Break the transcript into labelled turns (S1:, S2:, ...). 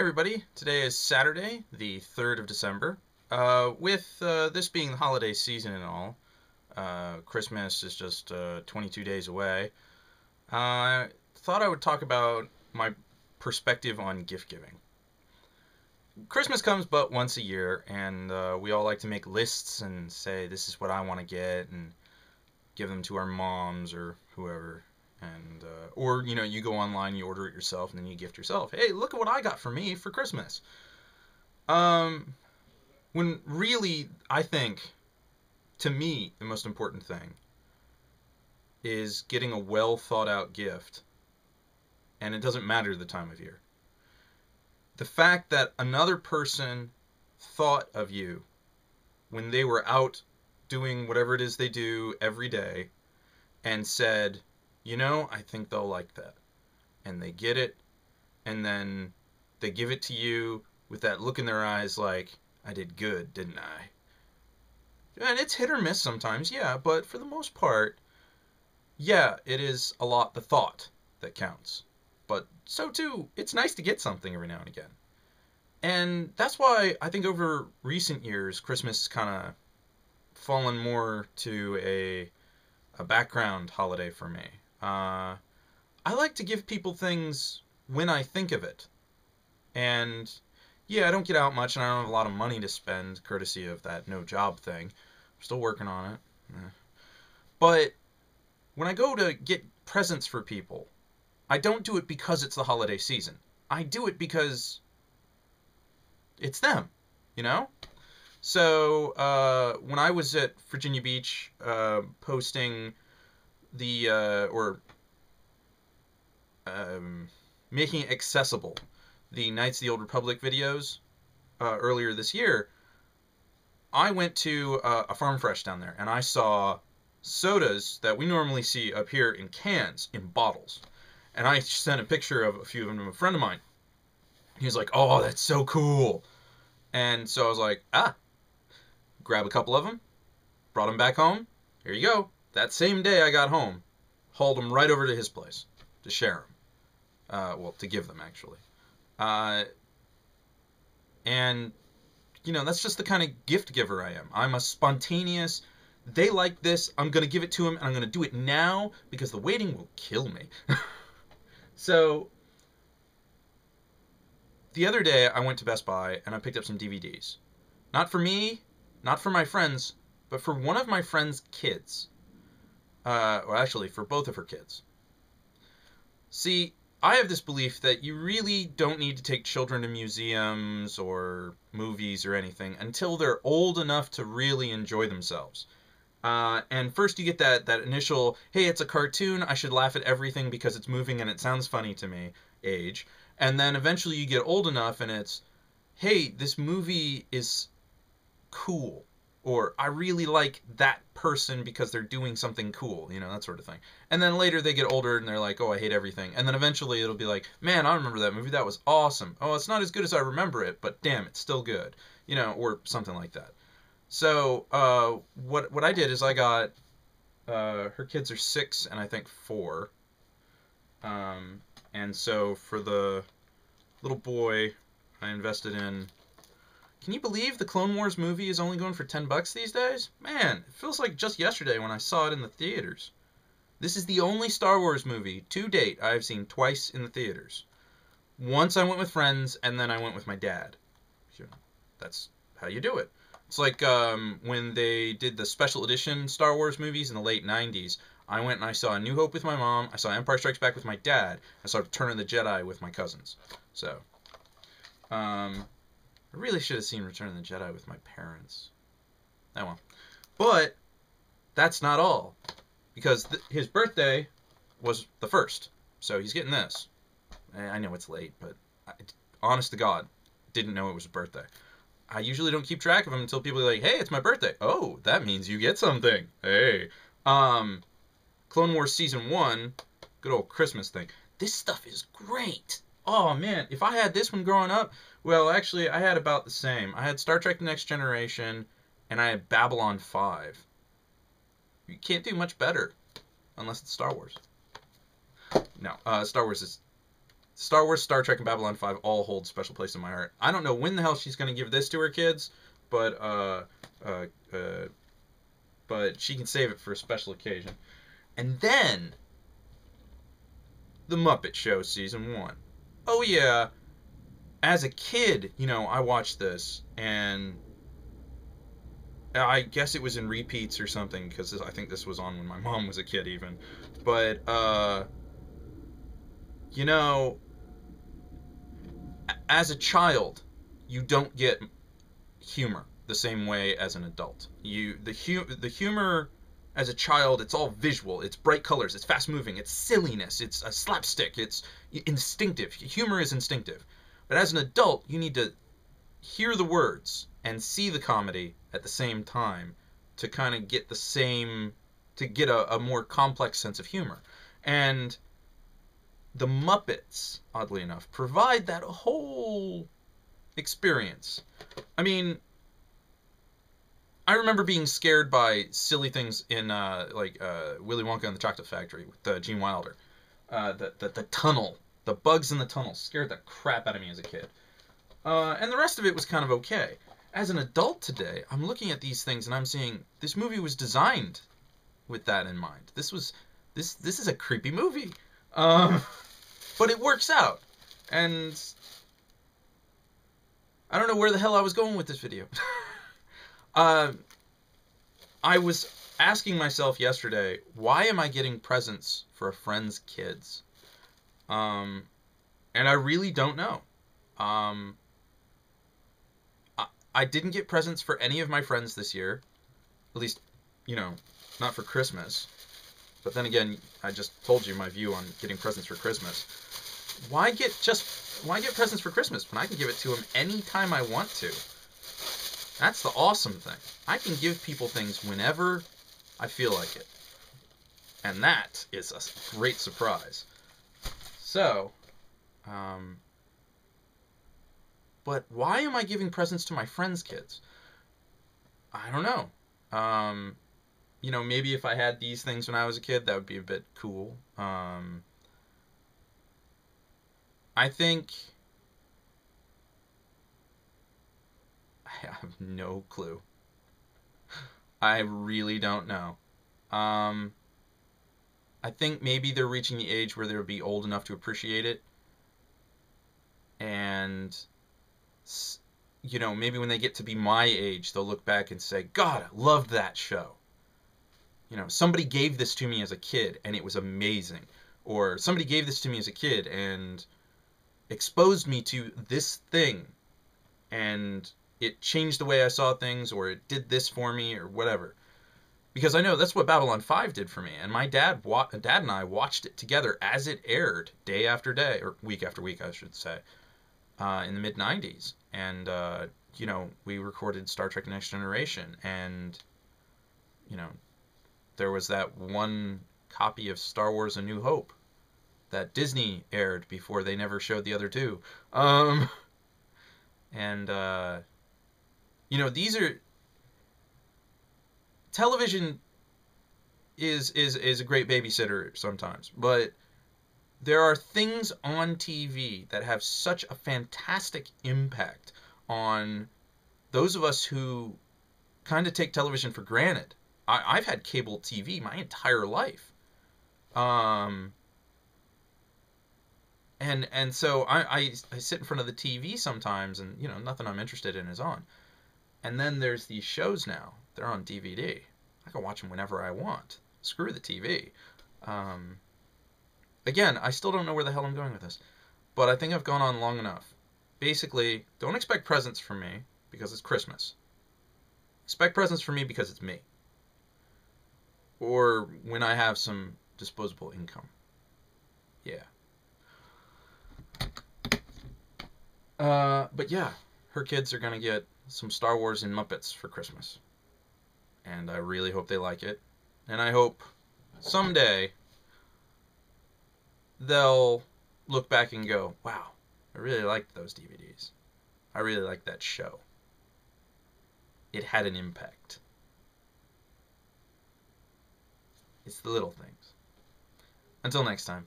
S1: Hey everybody, today is Saturday, the 3rd of December. With this being the holiday season and all, Christmas is just 22 days away. I thought I would talk about my perspective on gift giving. Christmas comes but once a year, and we all like to make lists and say, this is what I want to get, and give them to our moms or whoever. And or you go online, you order it yourself, and then you gift yourself. Hey, look at what I got for me for Christmas. Um, when really, I think, to me, the most important thing is getting a well thought out gift, and it doesn't matter the time of year. The fact that another person thought of you when they were out doing whatever it is they do every day and said, I think they'll like that. And they get it, and then they give it to you with that look in their eyes like, I did good, didn't I? And it's hit or miss sometimes, yeah, but for the most part, yeah, it is a lot the thought that counts. But so too, it's nice to get something every now and again. And that's why I think over recent years, Christmas has kind of fallen more to a background holiday for me. I like to give people things when I think of it. And yeah, I don't get out much and I don't have a lot of money to spend, courtesy of that no job thing. I'm still working on it. But when I go to get presents for people, I don't do it because it's the holiday season. I do it because it's them, you know? So when I was at Virginia Beach posting or making accessible the Knights of the Old Republic videos earlier this year, I went to a Farm Fresh down there, and I saw sodas that we normally see up here in cans, in bottles. And I sent a picture of a few of them to a friend of mine. He was like, oh, that's so cool. And so I was like, grab a couple of them, brought them back home. Here you go. That same day I got home, hauled them right over to his place to share them. Well, to give them, actually. And, that's just the kind of gift giver I am. I'm a spontaneous, they like this, I'm going to give it to them, and I'm going to do it now because the waiting will kill me. So, the other day I went to Best Buy and I picked up some DVDs. Not for me, not for my friends, but for one of my friend's kids. Well, actually, for both of her kids. See, I have this belief that you really don't need to take children to museums or movies or anything until they're old enough to really enjoy themselves. And first you get that initial, hey, it's a cartoon, I should laugh at everything because it's moving and it sounds funny to me, age. And then eventually you get old enough and it's, hey, this movie is cool. Or I really like that person because they're doing something cool, that sort of thing. And then later they get older and they're like, oh, I hate everything. And then eventually it'll be like, man, I remember that movie. That was awesome. Oh, it's not as good as I remember it, but damn, it's still good. Or something like that. So what I did is I got, her kids are 6 and I think 4. And so for the little boy, I invested in... Can you believe the Clone Wars movie is only going for $10 these days? Man, it feels like just yesterday when I saw it in the theaters. This is the only Star Wars movie, to date, I've seen twice in the theaters. Once I went with friends, and then I went with my dad. That's how you do it. It's like when they did the special edition Star Wars movies in the late 90s. I went and I saw A New Hope with my mom. I saw Empire Strikes Back with my dad. I saw Return of the Jedi with my cousins. So, I really should have seen Return of the Jedi with my parents. Oh well. But that's not all. Because his birthday was the 1st. So he's getting this. I know it's late, but honest to God, didn't know it was his birthday. I usually don't keep track of him until people are like, hey, it's my birthday. Oh, that means you get something. Hey. Clone Wars Season 1, good old Christmas thing. This stuff is great. Oh, man, if I had this one growing up, well, actually, I had about the same. I had Star Trek The Next Generation, and I had Babylon 5. You can't do much better, unless it's Star Wars. No, Star Wars is Star Wars, Star Trek, and Babylon 5 all hold special place in my heart. I don't know when the hell she's going to give this to her kids, but uh, uh, but she can save it for a special occasion. And then the Muppet Show season 1. Oh yeah, as a kid, I watched this, and I guess it was in repeats or something, because I think this was on when my mom was a kid even. But you know, as a child, you don't get humor the same way as an adult. The humor as a child, it's all visual. It's bright colors. It's fast moving. It's silliness. It's a slapstick. It's instinctive. Humor is instinctive. But as an adult, you need to hear the words and see the comedy at the same time to kind of get a more complex sense of humor. And the Muppets, oddly enough, provide that whole experience. I mean, I remember being scared by silly things in Willy Wonka and the Chocolate Factory with Gene Wilder. The tunnel, the bugs in the tunnel scared the crap out of me as a kid. And the rest of it was kind of okay. As an adult today, I'm looking at these things and I'm seeing this movie was designed with that in mind. This is a creepy movie. But it works out. And I don't know where the hell I was going with this video. I was asking myself yesterday, why am I getting presents for a friend's kids? And I really don't know. I didn't get presents for any of my friends this year. At least, not for Christmas. But then again, I just told you my view on getting presents for Christmas. Why get presents for Christmas when I can give it to them anytime I want to? That's the awesome thing. I can give people things whenever I feel like it. And that is a great surprise. So, but why am I giving presents to my friends' kids? I don't know. Maybe if I had these things when I was a kid, that would be a bit cool. I think I have no clue. I really don't know. I think maybe they're reaching the age where they'll be old enough to appreciate it. And, maybe when they get to be my age, they'll look back and say, God, I loved that show. Somebody gave this to me as a kid and it was amazing. Or somebody gave this to me as a kid and exposed me to this thing. And it changed the way I saw things, or it did this for me, or whatever. Because I know that's what Babylon 5 did for me. And my dad and I watched it together as it aired day after day, or week after week, I should say, in the mid-90s. And, we recorded Star Trek Next Generation. And, there was that one copy of Star Wars A New Hope that Disney aired before they never showed the other two. These are... Television is a great babysitter sometimes, but there are things on TV that have such a fantastic impact on those of us who kind of take television for granted. I've had cable TV my entire life. And so I sit in front of the TV sometimes, and nothing I'm interested in is on. And then there's these shows now. They're on DVD. I can watch them whenever I want. Screw the TV. Again, I still don't know where the hell I'm going with this. But I think I've gone on long enough. Basically, don't expect presents from me because it's Christmas. Expect presents from me because it's me. Or when I have some disposable income. Yeah. But yeah, her kids are going to get some Star Wars and Muppets for Christmas. And I really hope they like it. And I hope someday they'll look back and go, wow, I really liked those DVDs. I really liked that show. It had an impact. It's the little things. Until next time.